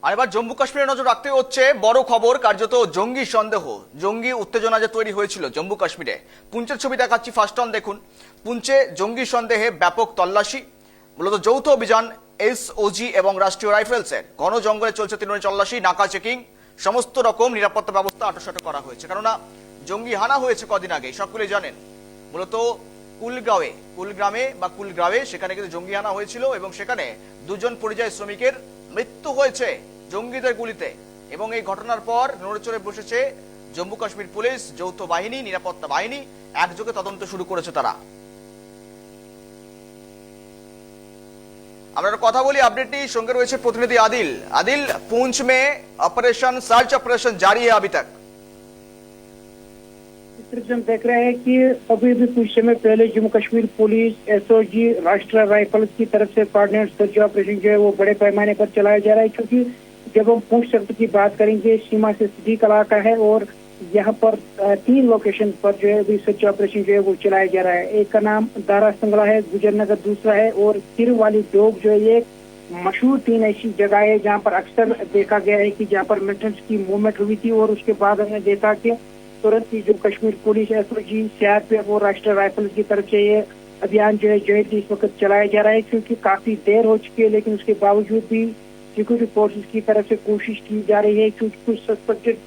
আর এবার জম্মু কাশ্মীরে নজর রাখতে হচ্ছে বড় খবর, কার্যত জঙ্গি সন্দেহ, জঙ্গি উত্তেজনা যে তৈরি হয়েছিল জম্মু কাশ্মীরে। পুঞ্চের ছবি দেখাচ্ছি, ফার্স্ট অন দেখুন। পুঞ্চে জঙ্গি সন্দেহে ব্যাপক তল্লাশি, মূলত যৌথ অভিযান এসওজি এবং রাষ্ট্রীয় রাইফেলসের। ঘন জঙ্গলে চলছে তৃণমূল তল্লাশি, নাকা চেকিং, সমস্ত রকম নিরাপত্তা ব্যবস্থা আঁটোসাঁটো করা হয়েছে। কেননা জঙ্গি হানা হয়েছে কদিন আগে, সকলেই জানেন। মূলত কুলগ্রামে সেখানে কিন্তু জঙ্গি হানা হয়েছিল এবং সেখানে দুজন পরিযায়ী শ্রমিকের মৃত্যু হয়েছে জঙ্গিদের গুলিতে। এবং এই ঘটনার পর নড়েচড়ে বসেছে জম্মু কাশ্মীর পুলিশ, যৌথ বাহিনী, নিরাপত্তা বাহিনী, একযোগে তদন্ত শুরু করেছে তারা। আমরা কথা বলি, আপডেট নিয়ে সঙ্গে রয়েছে প্রতিনিধि आदिल। आदिल, पूंछ में ऑपरेशन सर्च ऑपरेशन जारी है अभी तक? हम देख रहे हैं कि अभी भी कुछ समय पहले जम्मू कश्मीर पुलिस, एसओजी, राष्ट्रीय राइफल्स की तरफ से कोऑर्डिनेट सर्च ऑपरेशन जो है वो बड़े पैमाने पर चलाया जा रहा है। क्योंकि जब हम पूंछ सेक्टर की बात करेंगे, सीमा से नजदीक इलाका है और यहाँ पर 3 लोकेशन पर जो है अभी सर्च ऑपरेशन जो है वो चलाया जा रहा है। एक का नाम दारा संगला है, गुजरनगर दूसरा है और सिरवाली डोग जो है ये मशहूर 3 ऐसी जगह है जहाँ पर अक्सर देखा गया है कि जहाँ पर मिलिटेंट्स की मूवमेंट हुई थी। और उसके बाद हमने देखा कि तुरंत ही जो कश्मीर पुलिस, एसओजी, सीआरपीएफ और राष्ट्रीय राइफल्स की तरफ से ये अभियान जो है जॉइंटली इस वक्त चलाया जा रहा है। क्योंकि काफी देर हो चुकी है, लेकिन उसके बावजूद भी सिक्योरिटी फोर्सेस की तरफ से कोशिश की जा रही है। क्योंकि कुछ सस्पेक्टेड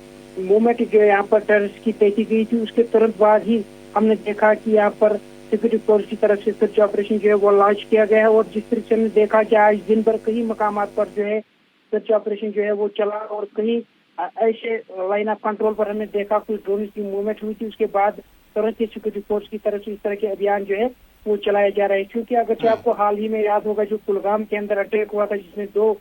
मूवमेंट जो है यहाँ पर टेररिस्ट की देखी गई थी, उसके तुरंत बाद ही हमने देखा कि यहाँ पर सिक्योरिटी फोर्स की तरफ से सर्च ऑपरेशन जो है वो लॉन्च किया गया है। और जिस तरीके से हमने देखा कि आज दिन भर कई मकामात पर जो है सर्च ऑपरेशन जो है वो चला और कहीं ऐसे लाइन ऑफ कंट्रोल पर हमने देखा कुछ ड्रोन की मूवमेंट हुई थी। उसके बाद तुरंत ही सिक्योरिटी फोर्स की तरफ से इस तरह के अभियान जो है वो चलाया जा रहा है। क्योंकि अगर आपको हाल ही में याद होगा जो कुलगाम के अंदर अटैक हुआ था, जिसमें 2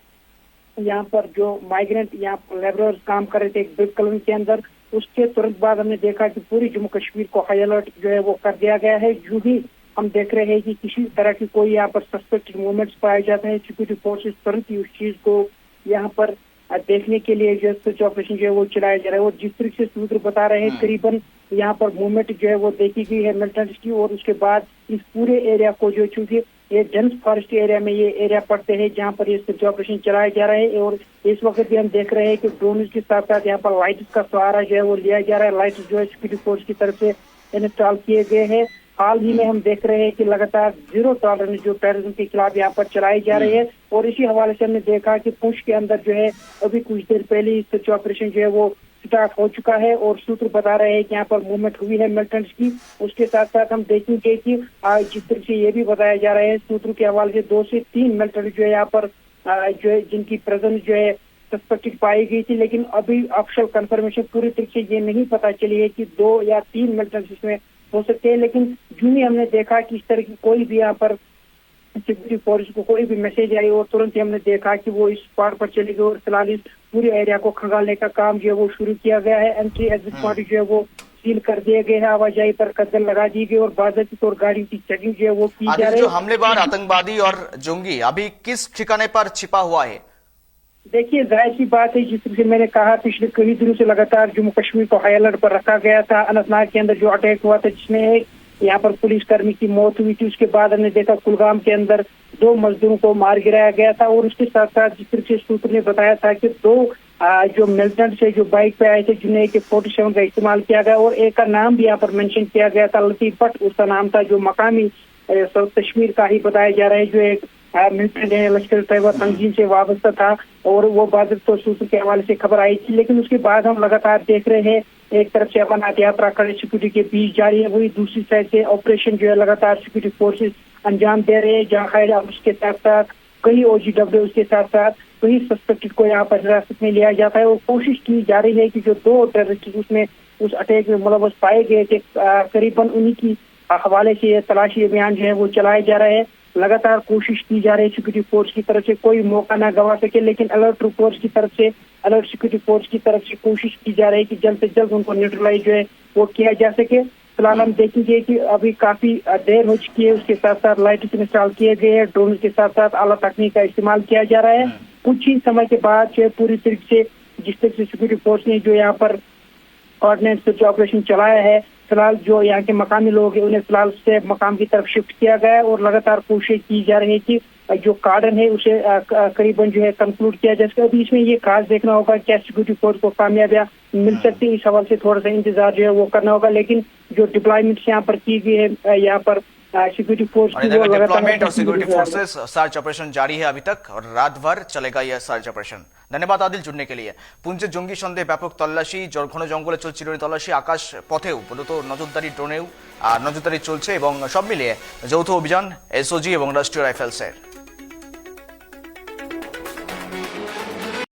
यहाँ पर जो माइग्रेंट यहाँ लेबरर्स काम कर रहे थे एक ब्रिक कॉलोनी के अंदर, उसके तुरंत बाद हमने देखा कि पूरी जम्मू कश्मीर को हाई अलर्ट जो है वो कर दिया गया है। यूं ही हम देख रहे हैं कि किसी तरह की कोई यहाँ पर सस्पेक्टेड मूवमेंट्स पाए जाते हैं, सिक्योरिटी फोर्सेस तुरंत ही उस चीज को यहाँ पर देखने के लिए जो सर्च ऑपरेशन जो है वो चलाया जा रहा है। और जिस तरीके से सूत्र बता रहे हैं, करीबन यहाँ पर मूवमेंट जो है वो देखी गई है मिलिटेंट्स की। और उसके बाद इस पूरे एरिया को जो, चूंकि ये डेंस फॉरेस्ट एरिया में ये एरिया पड़ते हैं जहाँ पर ये सर्च ऑपरेशन चलाया जा रहा है। और इस वक्त भी हम देख रहे हैं कि ड्रोन के साथ साथ यहाँ पर लाइट्स का सहारा जो है वो लिया जा रहा है। लाइट्स जो है सिक्योरिटी फोर्स की तरफ से इंस्टॉल किए गए हैं। हाल ही में हम देख रहे हैं कि लगातार जीरो टॉलरेंस जो टेररिज्म के खिलाफ यहाँ पर चलाई जा रही है। और इसी हवाले से हमने देखा कि पूंछ के अंदर जो है अभी कुछ देर पहले ही सर्च ऑपरेशन जो है वो स्टार्ट हो चुका है। और सूत्र बता रहे हैं कि यहाँ पर मूवमेंट हुई है मिलिटेंट्स की। उसके साथ साथ हम देखेंगे कि जिस तरह से ये भी बताया जा रहा है सूत्र के हवाले से 2 से 3 मिलिटेंट जो है यहाँ पर जो है जिनकी प्रेजेंस जो है सस्पेक्टेड पाई गई थी। लेकिन अभी ऑफिशियल कंफर्मेशन पूरी तरीके से ये नहीं पता चली है कि 2 या 3 मिलिटेंट्स इसमें हो सकते हैं। लेकिन यूं ही हमने देखा कि इस तरह की कोई भी यहाँ पर सिक्योरिटी फोर्स को कोई भी मैसेज आई और तुरंत ही हमने देखा कि वो इस स्पॉट पर चली गई और फिलहाल इस पूरे एरिया को खंगालने का काम जो है वो शुरू किया गया है। एंट्री एग्जिट पॉइंट जो है वो सील कर दिए गए हैं, आवाजाही पर कदम लगा दी गई और बाज़ाब्ते और गाड़ी की चेकिंग जो है वो की जा रही है। जो हमलेवार आतंकवादी और जोंगी अभी किस ठिकाने पर छिपा हुआ है? देखिए, जाहिर सी बात है, जिस तरह से मैंने कहा पिछले कई दिनों से लगातार जम्मू कश्मीर को हाई अलर्ट पर रखा गया था। अनंतनाग के अंदर जो अटैक हुआ था जिसमें एक यहाँ पर पुलिस कर्मी की मौत हुई थी, उसके बाद हमने देखा कुलगाम के अंदर 2 मजदूरों को मार गिराया गया था। और उसके साथ साथ जिस तरह से सूत्र ने बताया था कि 2 जो मिलिटेंट से जो बाइक पे आए थे जिन्हें AK-47 का इस्तेमाल किया गया। और एक का नाम भी यहाँ पर मेंशन किया गया था, लतीफ भट्ट उसका नाम था, जो मकामी साउथ कश्मीर का ही बताया जा रहा है, जो एक मिलिटेंट है लश्कर तैयबा तंजीम से वाबस्ता था। और वो बाज़ाब्ते सूत्र के हवाले से खबर आई थी। लेकिन उसके बाद हम लगातार देख रहे हैं एक तरफ से अमरनाथ यात्रा कड़े सिक्योरिटी के बीच जारी है, वही दूसरी साइड से ऑपरेशन जो है लगातार सिक्योरिटी फोर्सेस अंजाम दे रहे हैं। जहाँ खैर उसके साथ साथ कई OGW उसके साथ साथ कई सस्पेक्टेड को यहाँ पर हिरासत में लिया जाता है। और कोशिश की जा रही है कि जो 2 टेररिस्ट उसमें उस अटैक में मुलव्वस पाए गए थे, करीबन उन्हीं की हवाले से ये तलाशी अभियान जो है वो चलाए जा रहे हैं। लगातार कोशिश की जा रही है सिक्योरिटी फोर्स की तरफ से कोई मौका ना गवा सके। लेकिन अलर्ट फोर्स की तरफ से, अलर्ट सिक्योरिटी फोर्स की तरफ से कोशिश की जा रही है कि जल्द से जल्द उनको न्यूट्रलाइज जो है वो किया जा सके। फिलहाल हम देखेंगे कि अभी काफी देर हो चुकी है। उसके साथ साथ लाइट्स इंस्टॉल किए गए हैं, ड्रोन के साथ साथ आला तकनीक का इस्तेमाल किया जा रहा है। कुछ ही समय के बाद जो है पूरी तरीके से जिस तरह से सिक्योरिटी फोर्स ने जो यहाँ पर कोऑर्डिनेट सर्च ऑपरेशन चलाया है, फिलहाल जो यहाँ के मकामी लोग हैं उन्हें फिलहाल से मकाम की तरफ शिफ्ट किया गया है। और लगातार कोशिश की जा रही है कि जो कार्डन है उसे करीबन जो है कंक्लूड किया जा सके। अभी इसमें ये खास देखना होगा क्या सिक्योरिटी फोर्स को कामयाबियां मिल सकती है, इस हवाले से थोड़ा सा इंतजार जो है वो करना होगा। लेकिन जो डिप्लॉयमेंट यहाँ पर की गई है यहाँ पर सिक्योरिटी फोर्स और इधर डिप्लॉयमेंट और सिक्योरिटी फोर्सेस सर्च ऑपरेशन जारी है अभी तक और रात भर चलेगा यह सर्च ऑपरेशन। धन्यवाद आदिल जुड़ने के लिए। पुंचे जंगी सन्देह व्यापक तल्लाशी, घन जंगले चलছে চিরুনি তল্লাশি, আকাশ পথেও মূলত নজরদারি ড্রোনেও নজরদারি চলছে এবং সব মিলিয়ে যৌথ অভিযান এসওজি এবং রাষ্ট্রীয় রাইফেলসের।